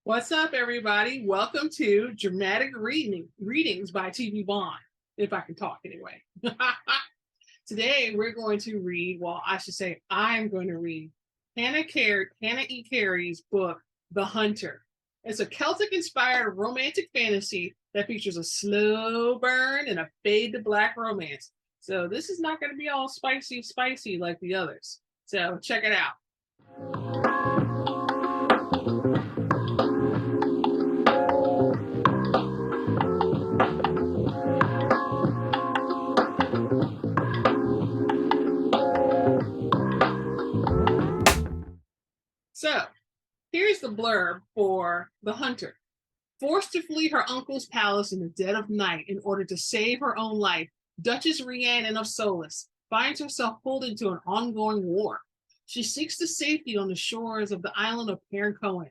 What's up, everybody? Welcome to Dramatic Readings by TV Bond, if I can talk anyway. Today, we're going to read, well, I should say, I'm going to read Hannah E. Carey's book, The Hunter. It's a Celtic-inspired romantic fantasy that features a slow burn and a fade to black romance. So this is not going to be all spicy like the others. So check it out. So, here's the blurb for The Hunter. Forced to flee her uncle's palace in the dead of night in order to save her own life, Duchess Rhiannon of Solis finds herself pulled into an ongoing war. She seeks the safety on the shores of the island of Pern Coen,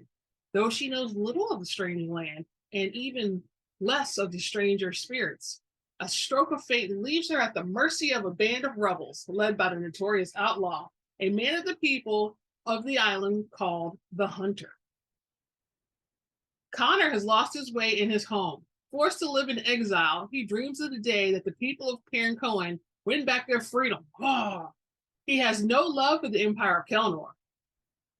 though she knows little of the strange land and even less of the stranger spirits. A stroke of fate leaves her at the mercy of a band of rebels led by the notorious outlaw, a man of the people of the island called the Hunter. Connor has lost his way in his home. Forced to live in exile, he dreams of the day that the people of Pern Coen win back their freedom. Oh, he has no love for the Empire of Kelnor.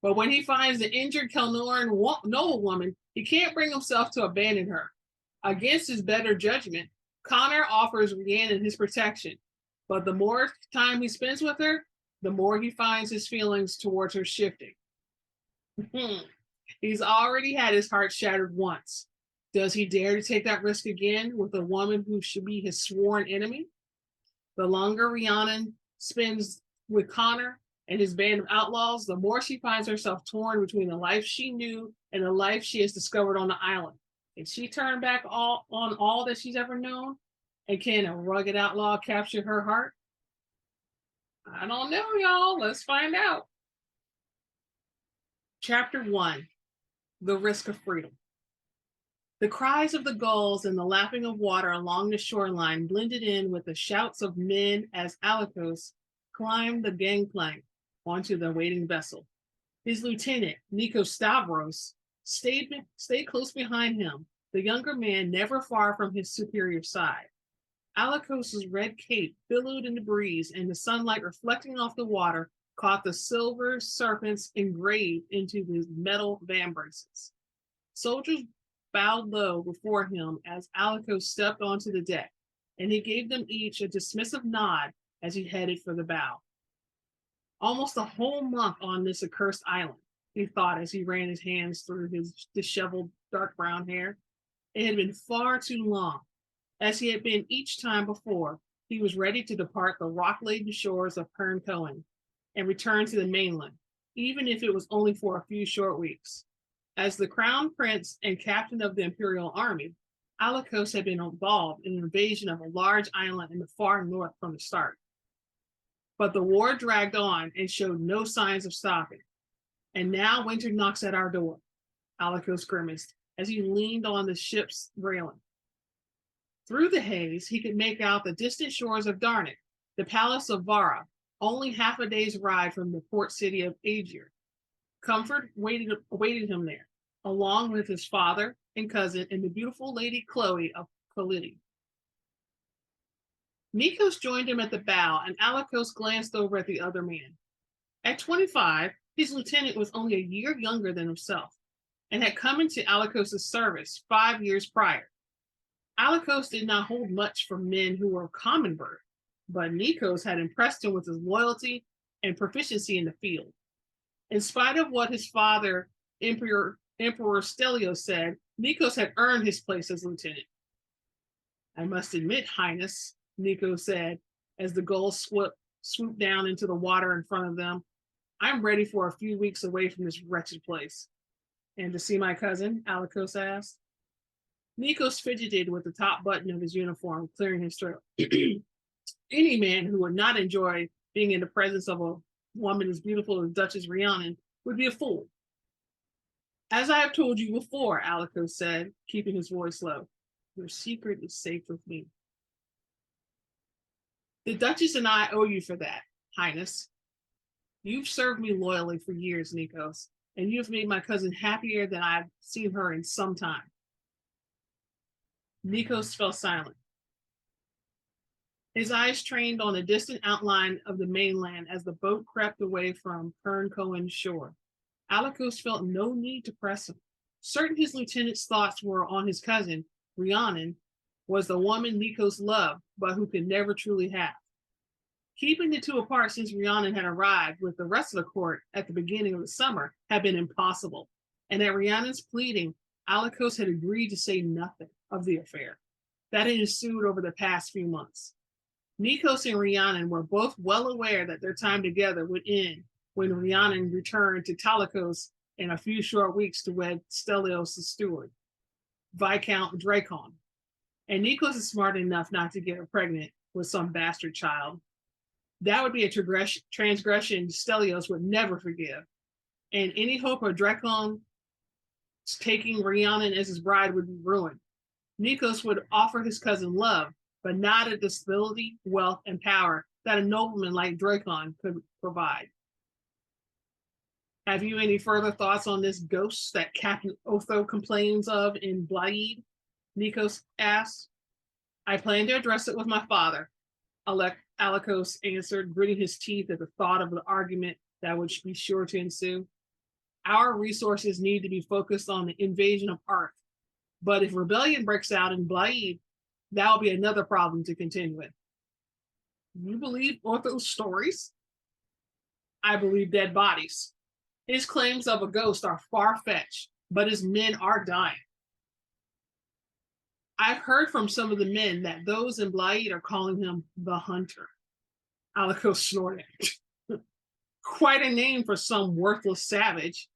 But when he finds the injured Kelnoran noblewoman, he can't bring himself to abandon her. Against his better judgment, Connor offers Rhiannon his protection. But the more time he spends with her, the more he finds his feelings towards her shifting. He's already had his heart shattered once. Does he dare to take that risk again with a woman who should be his sworn enemy? The longer Rhiannon spends with Connor and his band of outlaws, the more she finds herself torn between the life she knew and the life she has discovered on the island. Can she turn back on all that she's ever known? And can a rugged outlaw capture her heart? I don't know, y'all. Let's find out. Chapter 1, The Risk of Freedom. The cries of the gulls and the lapping of water along the shoreline blended in with the shouts of men as Alikos climbed the gangplank onto the waiting vessel. His lieutenant, Nikos Stavros, stayed close behind him, the younger man never far from his superior side. Alikos's red cape billowed in the breeze, and the sunlight reflecting off the water caught the silver serpents engraved into his metal vambraces. Soldiers bowed low before him as Alikos stepped onto the deck, and he gave them each a dismissive nod as he headed for the bow. Almost a whole month on this accursed island, he thought as he ran his hands through his disheveled dark brown hair. It had been far too long. As he had been each time before, he was ready to depart the rock-laden shores of Pern Coen and return to the mainland, even if it was only for a few short weeks. As the crown prince and captain of the imperial army, Alikos had been involved in an invasion of a large island in the far north from the start. But the war dragged on and showed no signs of stopping. And now winter knocks at our door, Alikos grimaced as he leaned on the ship's railing. Through the haze, he could make out the distant shores of Darnik, the palace of Vara, only half a day's ride from the port city of Aegir. Comfort awaited him there, along with his father and cousin and the beautiful lady Chloe of Colidi. Nikos joined him at the bow, and Alikos glanced over at the other man. At 25, his lieutenant was only a year younger than himself, and had come into Alikos' service 5 years prior. Alikos did not hold much for men who were common birth, but Nikos had impressed him with his loyalty and proficiency in the field. In spite of what his father, Emperor Stelios, said, Nikos had earned his place as lieutenant. I must admit, Highness, Nikos said, as the gulls swooped down into the water in front of them, I'm ready for a few weeks away from this wretched place. And to see my cousin? Alikos asked. Nikos fidgeted with the top button of his uniform, clearing his throat. Any man who would not enjoy being in the presence of a woman as beautiful as Duchess Rhiannon would be a fool. As I have told you before, Alikos said, keeping his voice low, your secret is safe with me. The Duchess and I owe you for that, Highness. You've served me loyally for years, Nikos, and you have made my cousin happier than I've seen her in some time. Nikos fell silent, his eyes trained on the distant outline of the mainland as the boat crept away from Pern Coen's shore. Alikos felt no need to press him. Certain his lieutenant's thoughts were on his cousin, Rhiannon, was the woman Nikos loved, but who could never truly have. Keeping the two apart since Rhiannon had arrived with the rest of the court at the beginning of the summer had been impossible, and at Rhiannon's pleading, Alikos had agreed to say nothing of the affair that had ensued over the past few months. Nikos and Rhiannon were both well aware that their time together would end when Rhiannon returned to Talikos in a few short weeks to wed Stelios' steward, Viscount Dracon. And Nikos is smart enough not to get her pregnant with some bastard child. That would be a transgression Stelios would never forgive. And any hope of Dracon taking Rhiannon as his bride would be ruined. Nikos would offer his cousin love, but not at the stability, wealth, and power that a nobleman like Dracon could provide. Have you any further thoughts on this ghost that Captain Otho complains of in Blaid? Nikos asked. I plan to address it with my father, Alikos answered, gritting his teeth at the thought of the argument that would be sure to ensue. Our resources need to be focused on the invasion of Arth, but if rebellion breaks out in Blaid, that will be another problem to contend with. You believe Otho's stories? I believe dead bodies. His claims of a ghost are far-fetched, but his men are dying. I've heard from some of the men that those in Blaid are calling him the Hunter. Alikos snorted. Quite a name for some worthless savage.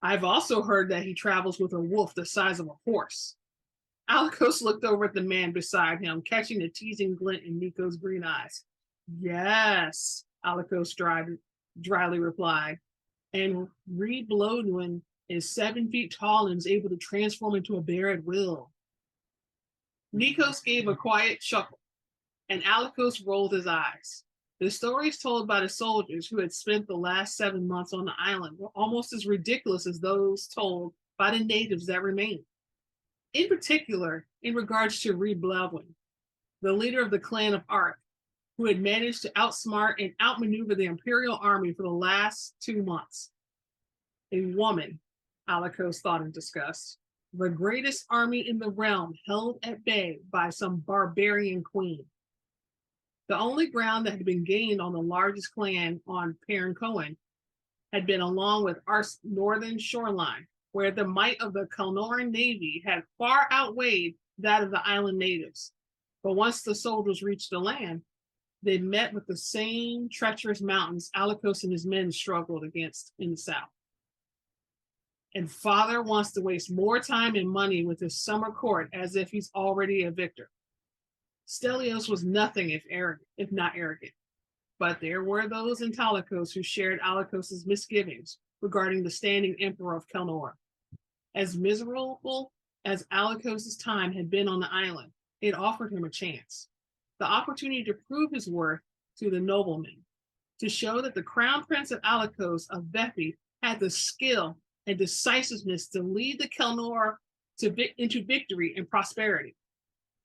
I've also heard that he travels with a wolf the size of a horse. Alikos looked over at the man beside him, catching the teasing glint in Nikos' green eyes. Yes, Alikos dryly replied. And Reed Blodwin is 7 feet tall and is able to transform into a bear at will. Nikos gave a quiet chuckle, and Alikos rolled his eyes. The stories told by the soldiers who had spent the last 7 months on the island were almost as ridiculous as those told by the natives that remained. In particular, in regards to Reed Blodwin, the leader of the clan of Arth, who had managed to outsmart and outmaneuver the Imperial army for the last 2 months. A woman, Alikos thought in disgust, the greatest army in the realm held at bay by some barbarian queen. The only ground that had been gained on the largest clan on Pern Coen had been along with Arth's northern shoreline, where the might of the Kelnoran navy had far outweighed that of the island natives. But once the soldiers reached the land, they met with the same treacherous mountains Alikos and his men struggled against in the south. And father wants to waste more time and money with his summer court as if he's already a victor. Stelios was nothing if not arrogant. But there were those in Talikos who shared Alikos' misgivings regarding the standing emperor of Kelnor. As miserable as Alikos' time had been on the island, it offered him a chance. The opportunity to prove his worth to the nobleman, to show that the crown prince of Alikos of Bepi had the skill and decisiveness to lead the Kelnor into victory and prosperity.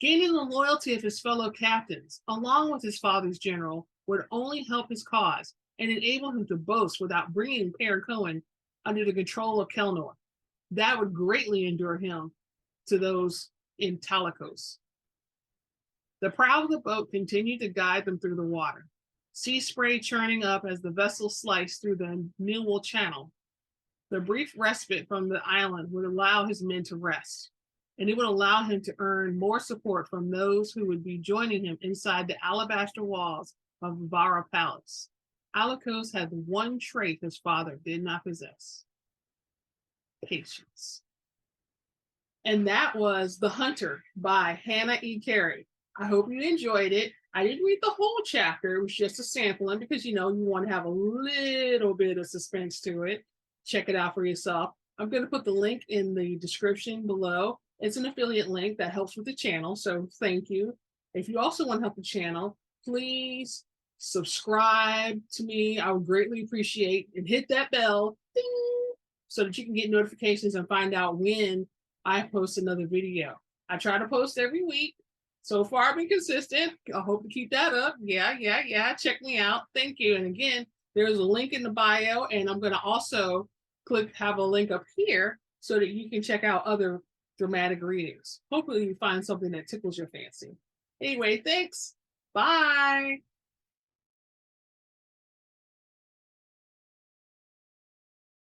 Gaining the loyalty of his fellow captains, along with his father's general, would only help his cause and enable him to boast without bringing Pern Coen under the control of Kelnor. That would greatly endear him to those in Talikos. The prow of the boat continued to guide them through the water, sea spray churning up as the vessel sliced through the Millwall Channel. The brief respite from the island would allow his men to rest, and it would allow him to earn more support from those who would be joining him inside the alabaster walls of Vara Palace. Alikos had one trait his father did not possess: patience. And that was The Hunter by Hannah E. Carey. I hope you enjoyed it. I didn't read the whole chapter. It was just a sampling because, you want to have a little bit of suspense to it. Check it out for yourself. I'm going to put the link in the description below. It's an affiliate link that helps with the channel, so thank you. If you also want to help the channel, please subscribe to me. I would greatly appreciate, and hit that bell. Ding! so that you can get notifications and find out when I post another video. I try to post every week. So far, I've been consistent. I hope to keep that up. Yeah. Check me out. Thank you. And again, there's a link in the bio, and I'm going to also have a link up here so that you can check out other dramatic readings. Hopefully, you find something that tickles your fancy. Anyway, thanks. Bye.